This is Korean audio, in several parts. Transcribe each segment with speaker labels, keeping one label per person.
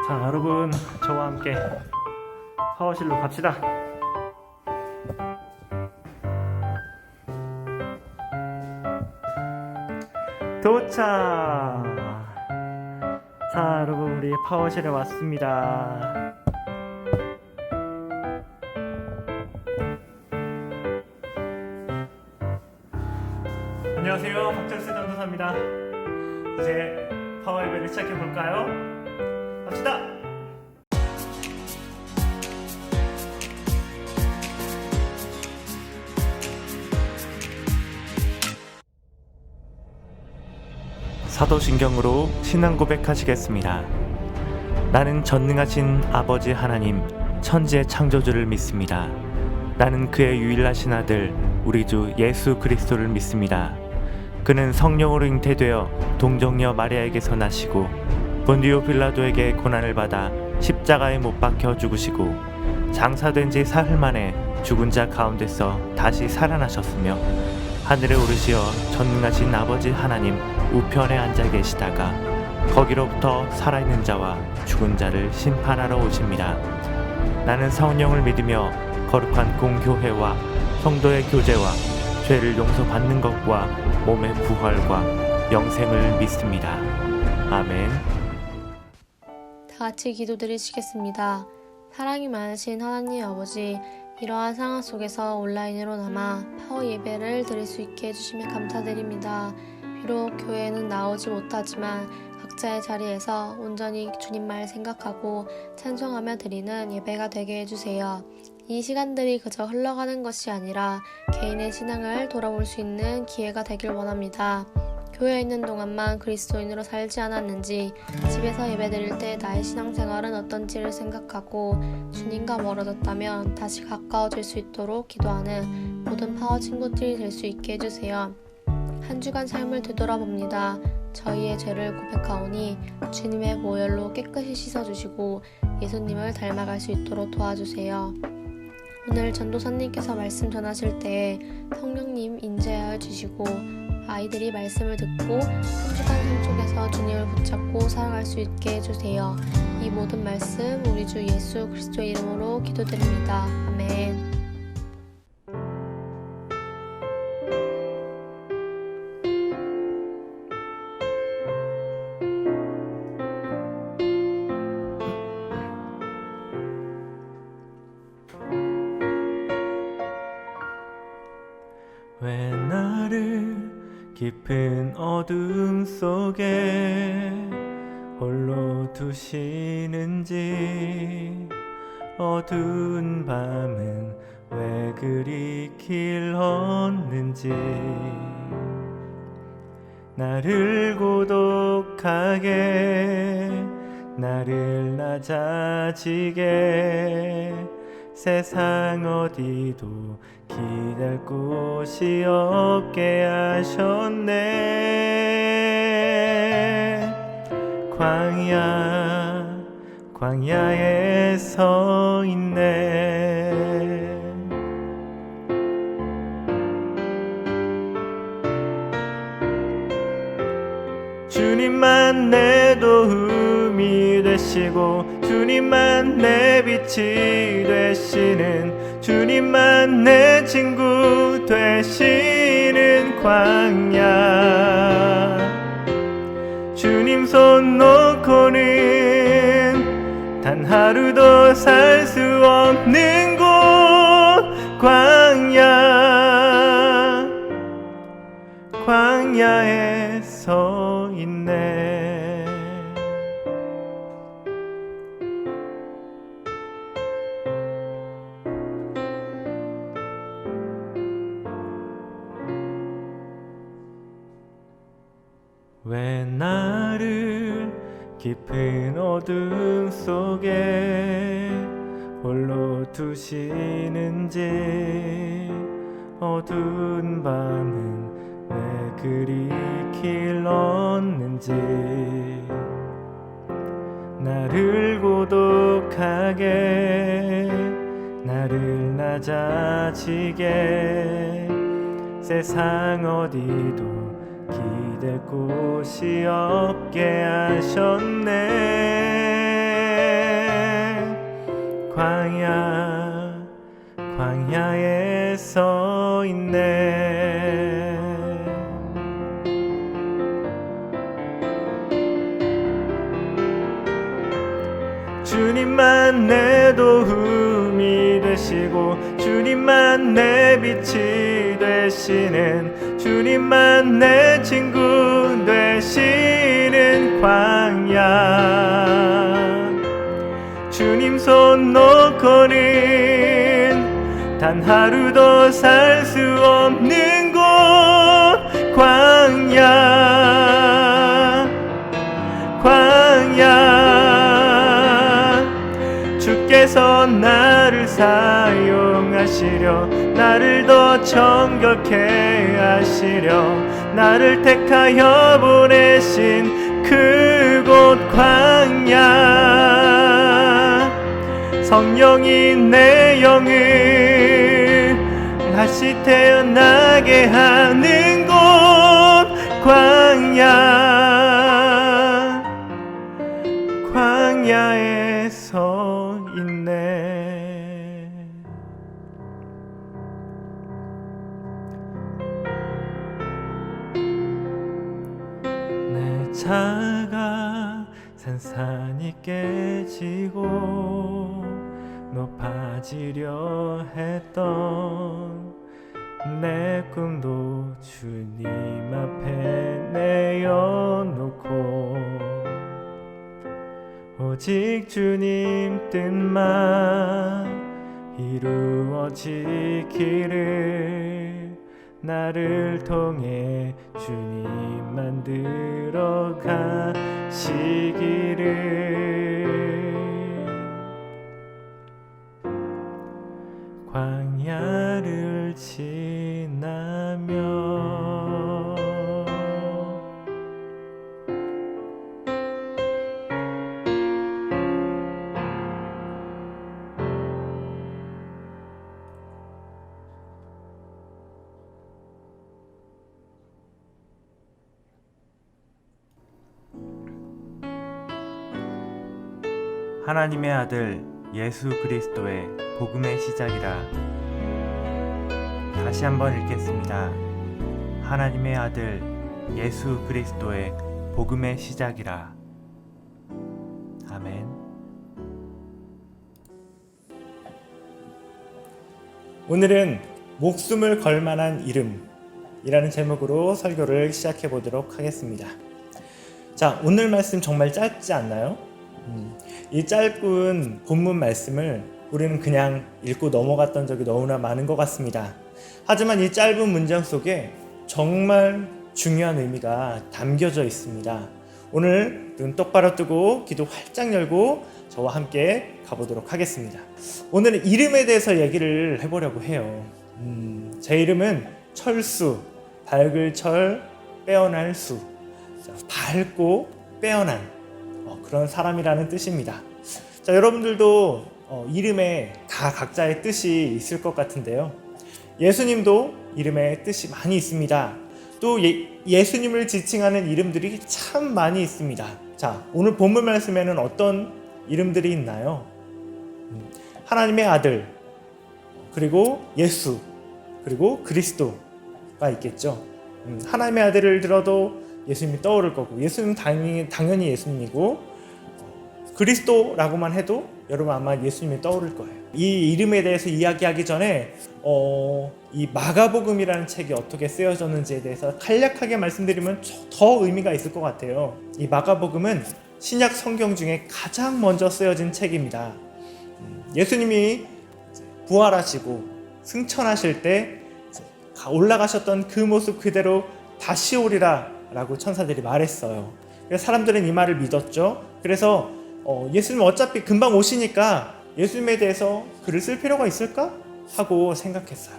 Speaker 1: 자, 여러분, 저와 함께 파워실로 갑시다. 도착! 자, 여러분, 우리 파워실에 왔습니다. 안녕하세요, 박철수 전도사입니다. 이제 파워 예배를 시작해 볼까요? 갑시다! 사도신경으로 신앙 고백하시겠습니다. 나는 전능하신 아버지 하나님, 천지의 창조주를 믿습니다. 나는 그의 유일하신 아들, 우리 주 예수 그리스도를 믿습니다. 그는 성령으로 잉태되어 동정녀 마리아에게서 나시고 본디오 빌라도에게 고난을 받아 십자가에 못 박혀 죽으시고 장사된 지 사흘 만에 죽은 자 가운데서 다시 살아나셨으며 하늘에 오르시어 전능하신 아버지 하나님 우편에 앉아 계시다가 거기로부터 살아있는 자와 죽은 자를 심판하러 오십니다. 나는 성령을 믿으며 거룩한 공교회와 성도의 교제와 죄를 용서받는 것과 몸의 부활과 영생을 믿습니다. 아멘.
Speaker 2: 다 같이 기도드리시겠습니다. 사랑이 많으신 하나님 아버지, 이러한 상황 속에서 온라인으로나마 파워 예배를 드릴 수 있게 해주시며 감사드립니다. 비록 교회에는 나오지 못하지만 각자의 자리에서 온전히 주님 말 생각하고 찬송하며 드리는 예배가 되게 해주세요. 이 시간들이 그저 흘러가는 것이 아니라 개인의 신앙을 돌아볼 수 있는 기회가 되길 원합니다. 교회에 있는 동안만 그리스도인으로 살지 않았는지, 집에서 예배드릴 때 나의 신앙생활은 어떤지를 생각하고 주님과 멀어졌다면 다시 가까워질 수 있도록 기도하는 모든 파워 친구들이 될 수 있게 해주세요. 한 주간 삶을 되돌아봅니다. 저희의 죄를 고백하오니 주님의 보혈로 깨끗이 씻어주시고 예수님을 닮아갈 수 있도록 도와주세요. 오늘 전도사님께서 말씀 전하실 때 성령님 인재하여 주시고 아이들이 말씀을 듣고 한 주간 삶 속에서 주님을 붙잡고 살아갈 수 있게 해주세요. 이 모든 말씀 우리 주 예수 그리스도의 이름으로 기도드립니다. 아멘.
Speaker 1: 왜 나를 깊은 어둠 속에 홀로 두시는지, 어두운 밤은 왜 그리 길었는지, 나를 고독하게, 나를 낮아지게 세상 어디도 기댈 곳이 없게 하셨네. 광야에 서 있네. 주님만 내 도움이 되시고 주님만 내 빛이 되시는, 주님만 내 친구 되시는 광야. 주님 손 놓고는 단 하루도 살 수 없는 곳, 광야에 서 있네. 왜 나를 깊은 어둠 속에 홀로 두시는지, 어두운 밤은 왜 그리 길었는지, 나를 고독하게, 나를 낮아지게 세상 어디도 기댈 곳이 없게 하셨네. 광야에 서 있네. 주님만 내 도움이 되시고 주님만 내 빛이 되시는, 주님만 내 친구 되시는 광야. 주님 손 놓고는 단 하루도 살 수 없는 곳 광야. 주께서 나를 사용하시려, 나를 더 정결케 하시려, 나를 택하여 보내신 그곳 광야. 성령이 내 영을 다시 태어나게 하는 곳 광야. 광야에 서 있네. 내 차가 산산이 깨지고 높아지려 했던 내 꿈도 주님 앞에 내어놓고 오직 주님 뜻만 이루어지기를, 나를 통해 주님 만들어 가시기를. 광야를 지나며 하나님의 아들 예수 그리스도의 복음의 시작이라. 다시 한번 읽겠습니다. 하나님의 아들 예수 그리스도의 복음의 시작이라. 아멘.
Speaker 3: 오늘은 목숨을 걸 만한 이름이라는 제목으로 설교를 시작해 보도록 하겠습니다. 자, 오늘 말씀 정말 짧지 않나요? 이 짧은 본문 말씀을 우리는 그냥 읽고 넘어갔던 적이 너무나 많은 것 같습니다. 하지만 이 짧은 문장 속에 정말 중요한 의미가 담겨져 있습니다. 오늘 눈 똑바로 뜨고 기도 활짝 열고 저와 함께 가보도록 하겠습니다. 오늘은 이름에 대해서 얘기를 해보려고 해요. 제 이름은 철수, 밝을 철, 빼어날 수. 자, 밝고 빼어난 그런 사람이라는 뜻입니다. 자, 여러분들도 이름에 다 각자의 뜻이 있을 것 같은데요. 예수님도 이름에 뜻이 많이 있습니다. 또 예수님을 지칭하는 이름들이 참 많이 있습니다. 자, 오늘 본문 말씀에는 어떤 이름들이 있나요? 하나님의 아들, 그리고 예수, 그리고 그리스도가 있겠죠. 하나님의 아들을 들어도 예수님이 떠오를 거고, 예수님은 당연히 예수님이고, 그리스도라고만 해도 여러분 아마 예수님이 떠오를 거예요. 이 이름에 대해서 이야기하기 전에 이 마가복음이라는 책이 어떻게 쓰여졌는지에 대해서 간략하게 말씀드리면 더 의미가 있을 것 같아요. 이 마가복음은 신약 성경 중에 가장 먼저 쓰여진 책입니다. 예수님이 부활하시고 승천하실 때 올라가셨던 그 모습 그대로 다시 오리라 라고 천사들이 말했어요. 그래서 사람들은 이 말을 믿었죠. 그래서 예수님 어차피 금방 오시니까 예수님에 대해서 글을 쓸 필요가 있을까? 하고 생각했어요.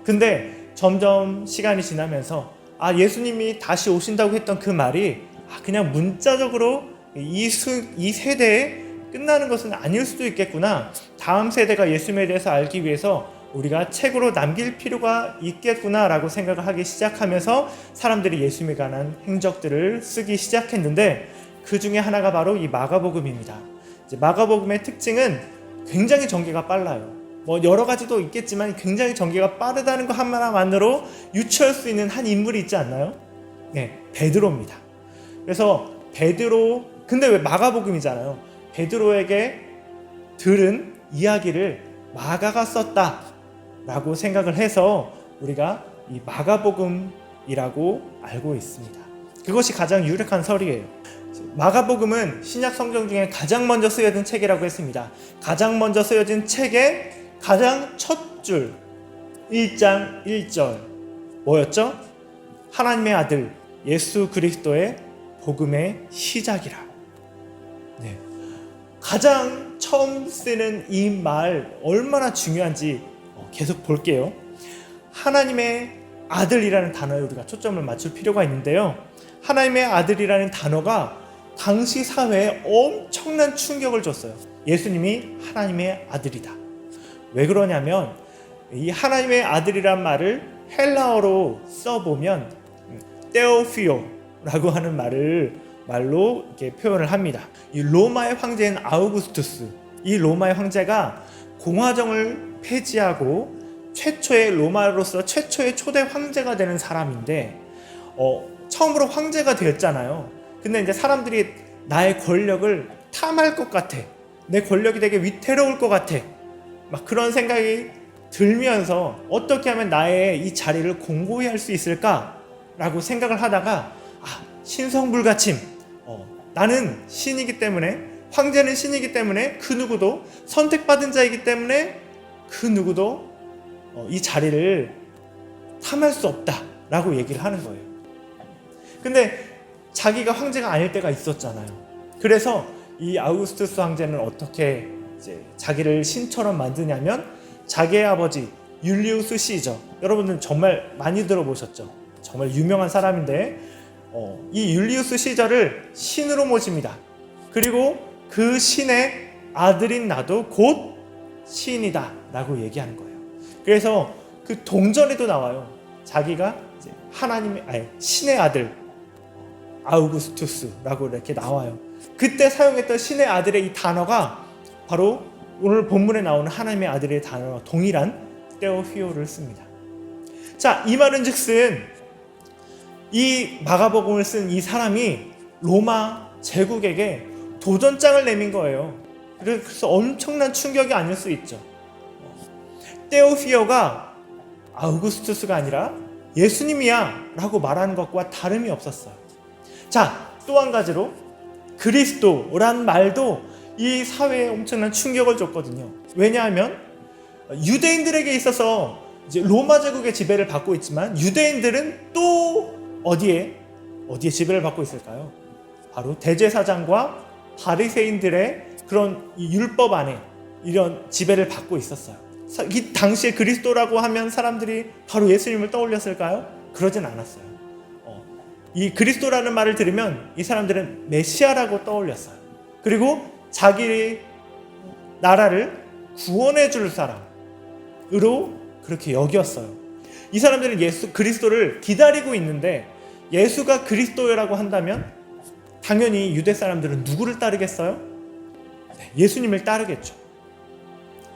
Speaker 3: 근데 점점 시간이 지나면서 예수님이 다시 오신다고 했던 그 말이 그냥 문자적으로 이 세대에 끝나는 것은 아닐 수도 있겠구나. 다음 세대가 예수님에 대해서 알기 위해서 우리가 책으로 남길 필요가 있겠구나라고 생각을 하기 시작하면서 사람들이 예수님에 관한 행적들을 쓰기 시작했는데 그 중에 하나가 바로 이 마가복음입니다. 이제 마가복음의 특징은 굉장히 전개가 빨라요. 뭐 여러 가지도 있겠지만 굉장히 전개가 빠르다는 거 하나만으로 유추할 수 있는 한 인물이 있지 않나요? 네, 베드로입니다. 그래서 베드로, 근데 왜 마가복음이잖아요. 베드로에게 들은 이야기를 마가가 썼다라고 생각을 해서 우리가 이 마가복음이라고 알고 있습니다. 그것이 가장 유력한 설이에요. 마가복음은 신약 성경 중에 가장 먼저 쓰여진 책이라고 했습니다. 가장 먼저 쓰여진 책의 가장 첫 줄 1장 1절 뭐였죠? 하나님의 아들 예수 그리스도의 복음의 시작이라. 네. 가장 처음 쓰는 이 말 얼마나 중요한지 계속 볼게요. 하나님의 아들이라는 단어에 우리가 초점을 맞출 필요가 있는데요. 하나님의 아들이라는 단어가 당시 사회에 엄청난 충격을 줬어요. 예수님이 하나님의 아들이다. 왜 그러냐면 이 하나님의 아들이란 말을 헬라어로 써보면 테오피오라고 하는 말로 이렇게 표현을 합니다. 이 로마의 황제인 아우구스투스, 이 로마의 황제가 공화정을 폐지하고 최초의 로마로서 최초의 초대 황제가 되는 사람인데 처음으로 황제가 되었잖아요. 근데 이제 사람들이 나의 권력을 탐할 것 같아. 내 권력이 되게 위태로울 것 같아. 막 그런 생각이 들면서 어떻게 하면 나의 이 자리를 공고히 할 수 있을까라고 생각을 하다가 신성불가침. 나는 신이기 때문에, 황제는 신이기 때문에 그 누구도 선택받은 자이기 때문에 그 누구도 이 자리를 탐할 수 없다라고 얘기를 하는 거예요. 근데 자기가 황제가 아닐 때가 있었잖아요. 그래서 이 아우구스투스 황제는 어떻게 이제 자기를 신처럼 만드냐면 자기의 아버지 율리우스 시저, 여러분들 정말 많이 들어보셨죠? 정말 유명한 사람인데 이 율리우스 시저를 신으로 모십니다. 그리고 그 신의 아들인 나도 곧 신이다 라고 얘기하는 거예요. 그래서 그 동전에도 나와요. 자기가 이제 신의 아들 아우구스투스라고 이렇게 나와요. 그때 사용했던 신의 아들의 이 단어가 바로 오늘 본문에 나오는 하나님의 아들의 단어와 동일한 테오피오를 씁니다. 자, 이 말은 즉슨 이 마가복음을 쓴 이 사람이 로마 제국에게 도전장을 내민 거예요. 그래서 엄청난 충격이 아닐 수 있죠. 테오피오가 아우구스투스가 아니라 예수님이야 라고 말하는 것과 다름이 없었어요. 자, 또 한 가지로 그리스도란 말도 이 사회에 엄청난 충격을 줬거든요. 왜냐하면 유대인들에게 있어서 이제 로마 제국의 지배를 받고 있지만 유대인들은 또 어디에 지배를 받고 있을까요? 바로 대제사장과 바리새인들의 그런 율법 안에 이런 지배를 받고 있었어요. 이 당시에 그리스도라고 하면 사람들이 바로 예수님을 떠올렸을까요? 그러진 않았어요. 이 그리스도라는 말을 들으면 이 사람들은 메시아라고 떠올렸어요. 그리고 자기 나라를 구원해 줄 사람으로 그렇게 여겼어요. 이 사람들은 그리스도를 기다리고 있는데 예수가 그리스도라고 한다면 당연히 유대 사람들은 누구를 따르겠어요? 예수님을 따르겠죠.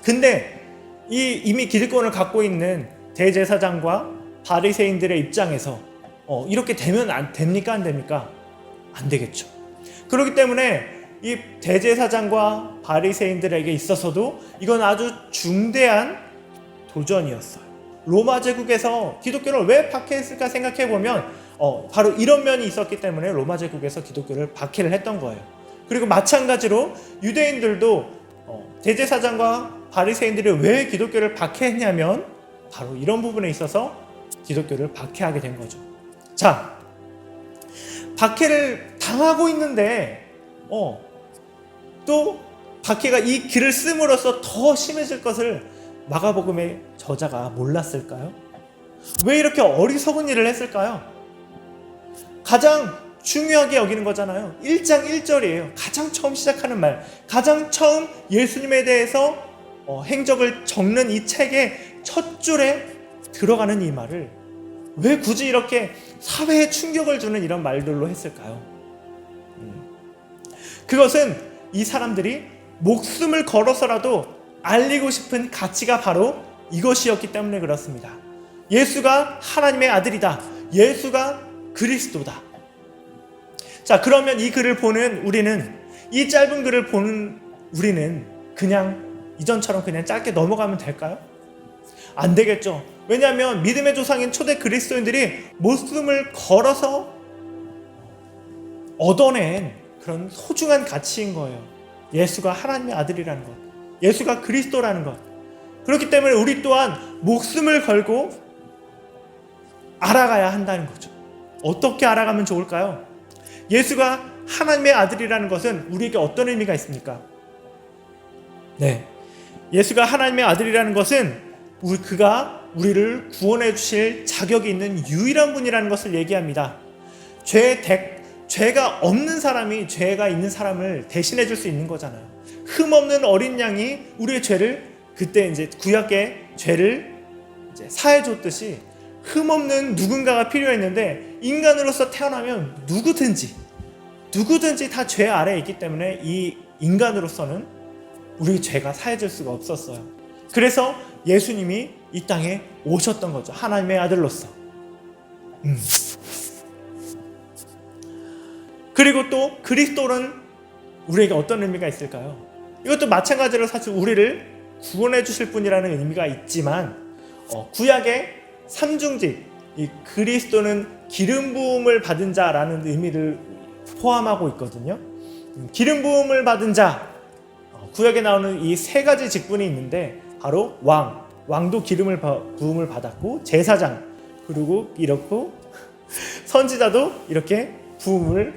Speaker 3: 근데 이미 기득권을 갖고 있는 대제사장과 바리새인들의 입장에서 이렇게 되면 안 됩니까? 안 됩니까? 안 되겠죠. 그렇기 때문에 이 대제사장과 바리새인들에게 있어서도 이건 아주 중대한 도전이었어요. 로마 제국에서 기독교를 왜 박해했을까 생각해보면 바로 이런 면이 있었기 때문에 로마 제국에서 기독교를 박해를 했던 거예요. 그리고 마찬가지로 유대인들도 대제사장과 바리새인들이 왜 기독교를 박해했냐면 바로 이런 부분에 있어서 기독교를 박해하게 된 거죠. 자, 박해를 당하고 있는데 또 박해가 이 글을 씀으로써 더 심해질 것을 마가복음의 저자가 몰랐을까요? 왜 이렇게 어리석은 일을 했을까요? 가장 중요하게 여기는 거잖아요. 1장 1절이에요. 가장 처음 시작하는 말, 가장 처음 예수님에 대해서 행적을 적는 이 책의 첫 줄에 들어가는 이 말을 왜 굳이 이렇게 사회에 충격을 주는 이런 말들로 했을까요? 그것은 이 사람들이 목숨을 걸어서라도 알리고 싶은 가치가 바로 이것이었기 때문에 그렇습니다. 예수가 하나님의 아들이다. 예수가 그리스도다. 자, 그러면 이 글을 보는 우리는, 이 짧은 글을 보는 우리는 그냥 이전처럼 그냥 짧게 넘어가면 될까요? 안 되겠죠. 왜냐하면 믿음의 조상인 초대 그리스도인들이 목숨을 걸어서 얻어낸 그런 소중한 가치인 거예요. 예수가 하나님의 아들이라는 것, 예수가 그리스도라는 것. 그렇기 때문에 우리 또한 목숨을 걸고 알아가야 한다는 거죠. 어떻게 알아가면 좋을까요? 예수가 하나님의 아들이라는 것은 우리에게 어떤 의미가 있습니까? 네, 예수가 하나님의 아들이라는 것은 그가 우리를 구원해 주실 자격이 있는 유일한 분이라는 것을 얘기합니다. 죄가 없는 사람이 죄가 있는 사람을 대신해 줄 수 있는 거잖아요. 흠없는 어린 양이 우리의 죄를, 그때 이제 구약의 죄를 이제 사해 줬듯이 흠없는 누군가가 필요했는데, 인간으로서 태어나면 누구든지 다 죄 아래에 있기 때문에 이 인간으로서는 우리 죄가 사해질 수가 없었어요. 그래서 예수님이 이 땅에 오셨던 거죠. 하나님의 아들로서. 그리고 또 그리스도는 우리에게 어떤 의미가 있을까요? 이것도 마찬가지로 사실 우리를 구원해 주실 분이라는 의미가 있지만, 구약의 삼중직, 이 그리스도는 기름 부음을 받은 자라는 의미를 포함하고 있거든요. 기름 부음을 받은 자, 구약에 나오는 이 세 가지 직분이 있는데, 바로 왕도 기름을 부음을 받았고, 제사장, 그리고 이렇게 선지자도 이렇게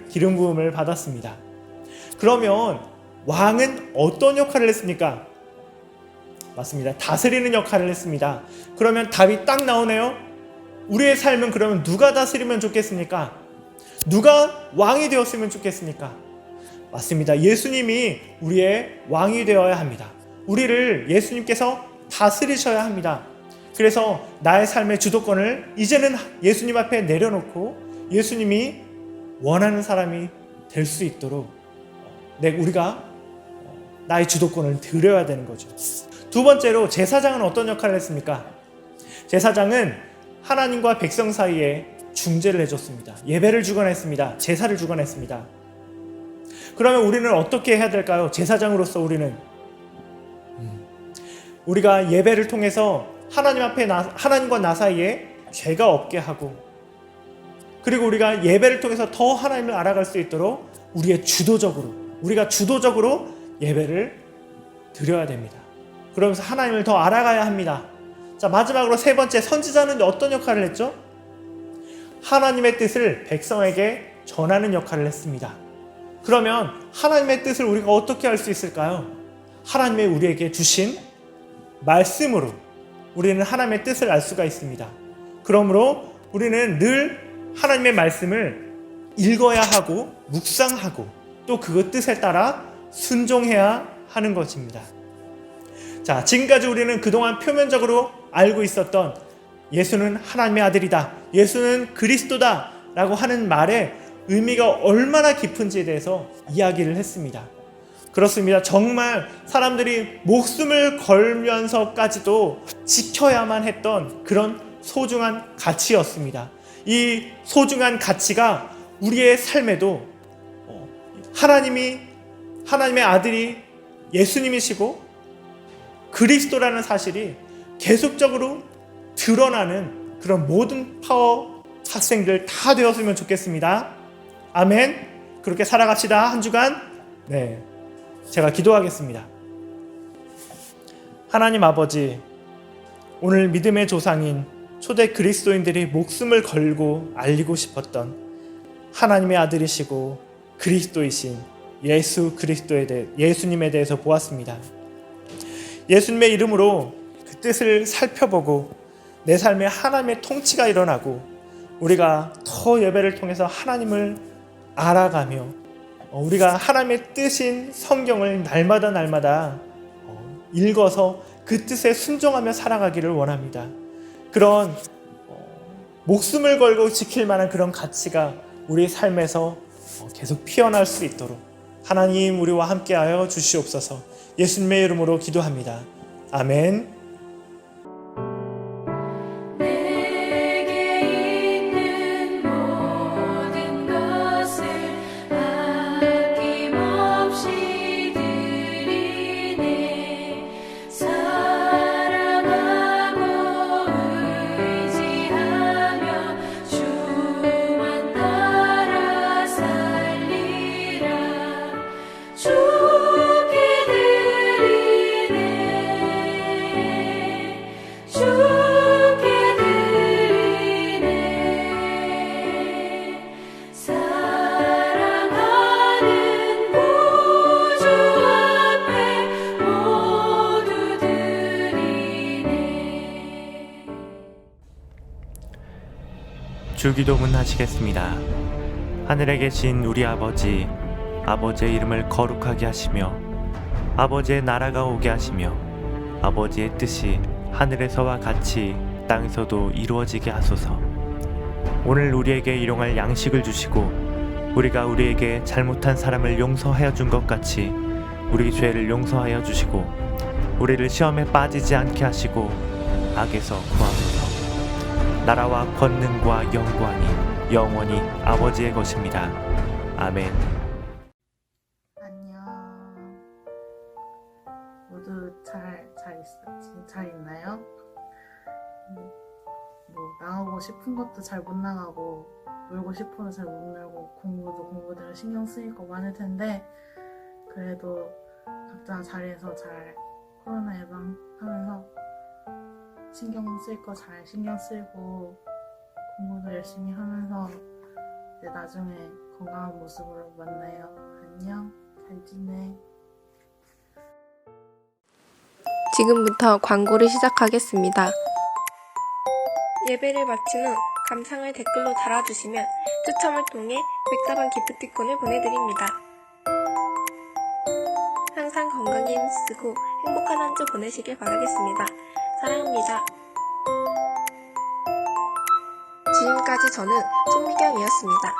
Speaker 3: 기름 부음을 받았습니다. 그러면 왕은 어떤 역할을 했습니까? 맞습니다. 다스리는 역할을 했습니다. 그러면 답이 딱 나오네요. 우리의 삶은 그러면 누가 다스리면 좋겠습니까? 누가 왕이 되었으면 좋겠습니까? 맞습니다. 예수님이 우리의 왕이 되어야 합니다. 우리를 예수님께서 다스리셔야 합니다. 그래서 나의 삶의 주도권을 이제는 예수님 앞에 내려놓고 예수님이 원하는 사람이 될 수 있도록 우리가 나의 주도권을 드려야 되는 거죠. 두 번째로, 제사장은 어떤 역할을 했습니까? 제사장은 하나님과 백성 사이에 중재를 해줬습니다. 예배를 주관했습니다. 제사를 주관했습니다. 그러면 우리는 어떻게 해야 될까요? 제사장으로서 우리가 예배를 통해서 하나님과 나 사이에 죄가 없게 하고, 그리고 우리가 예배를 통해서 더 하나님을 알아갈 수 있도록 우리가 주도적으로 예배를 드려야 됩니다. 그러면서 하나님을 더 알아가야 합니다. 자, 마지막으로 세 번째, 선지자는 어떤 역할을 했죠? 하나님의 뜻을 백성에게 전하는 역할을 했습니다. 그러면 하나님의 뜻을 우리가 어떻게 알 수 있을까요? 하나님의 우리에게 주신 말씀으로 우리는 하나님의 뜻을 알 수가 있습니다. 그러므로 우리는 늘 하나님의 말씀을 읽어야 하고 묵상하고 또 그 뜻에 따라 순종해야 하는 것입니다. 자, 지금까지 우리는 그동안 표면적으로 알고 있었던 예수는 하나님의 아들이다, 예수는 그리스도다 라고 하는 말의 의미가 얼마나 깊은지에 대해서 이야기를 했습니다. 그렇습니다. 정말 사람들이 목숨을 걸면서까지도 지켜야만 했던 그런 소중한 가치였습니다. 이 소중한 가치가 우리의 삶에도 하나님의 아들이 예수님이시고 그리스도라는 사실이 계속적으로 드러나는 그런 모든 파워 학생들 다 되었으면 좋겠습니다. 아멘. 그렇게 살아갑시다. 한 주간 제가 기도하겠습니다. 하나님 아버지, 오늘 믿음의 조상인 초대 그리스도인들이 목숨을 걸고 알리고 싶었던 하나님의 아들이시고 그리스도이신 예수님에 대해서 보았습니다. 예수님의 이름으로 그 뜻을 살펴보고 내 삶에 하나님의 통치가 일어나고 우리가 더 예배를 통해서 하나님을 알아가며 우리가 하나님의 뜻인 성경을 날마다 읽어서 그 뜻에 순종하며 살아가기를 원합니다. 그런 목숨을 걸고 지킬 만한 그런 가치가 우리 삶에서 계속 피어날 수 있도록 하나님 우리와 함께하여 주시옵소서. 예수님의 이름으로 기도합니다. 아멘.
Speaker 4: 내게 있는 모든 것을 아낌없이 드리네. 사랑하고 의지하며 주만 따라 살리라. 주께 드리네. 주께 드리네. 사랑하는 구주 앞에 모두 드리네.
Speaker 1: 주기도문 하시겠습니다. 하늘에 계신 우리 아버지, 아버지의 이름을 거룩하게 하시며 아버지의 나라가 오게 하시며 아버지의 뜻이 하늘에서와 같이 땅에서도 이루어지게 하소서. 오늘 우리에게 일용할 양식을 주시고 우리가 우리에게 잘못한 사람을 용서하여 준 것 같이 우리 죄를 용서하여 주시고 우리를 시험에 빠지지 않게 하시고 악에서 구하소서. 나라와 권능과 영광이 영원히 아버지의 것입니다. 아멘.
Speaker 5: 안녕. 모두 잘 있나요? 뭐 나가고 싶은 것도 잘 못 나가고 놀고 싶어도 잘 못 놀고 공부대로 신경 쓰일 거 많을 텐데 그래도 각자 자리에서 잘 코로나 예방하면서 신경 쓸 거 잘 신경 쓰고 공부도 열심히 하면서 이제 나중에 건강한 모습으로 만나요. 안녕. 잘 지내.
Speaker 6: 지금부터 광고를 시작하겠습니다. 예배를 마친 후 감상을 댓글로 달아주시면 추첨을 통해 백다방 기프티콘을 보내드립니다. 항상 건강에 힘쓰고 행복한 한 주 보내시길 바라겠습니다. 사랑합니다. 지금까지 저는 송미경이었습니다.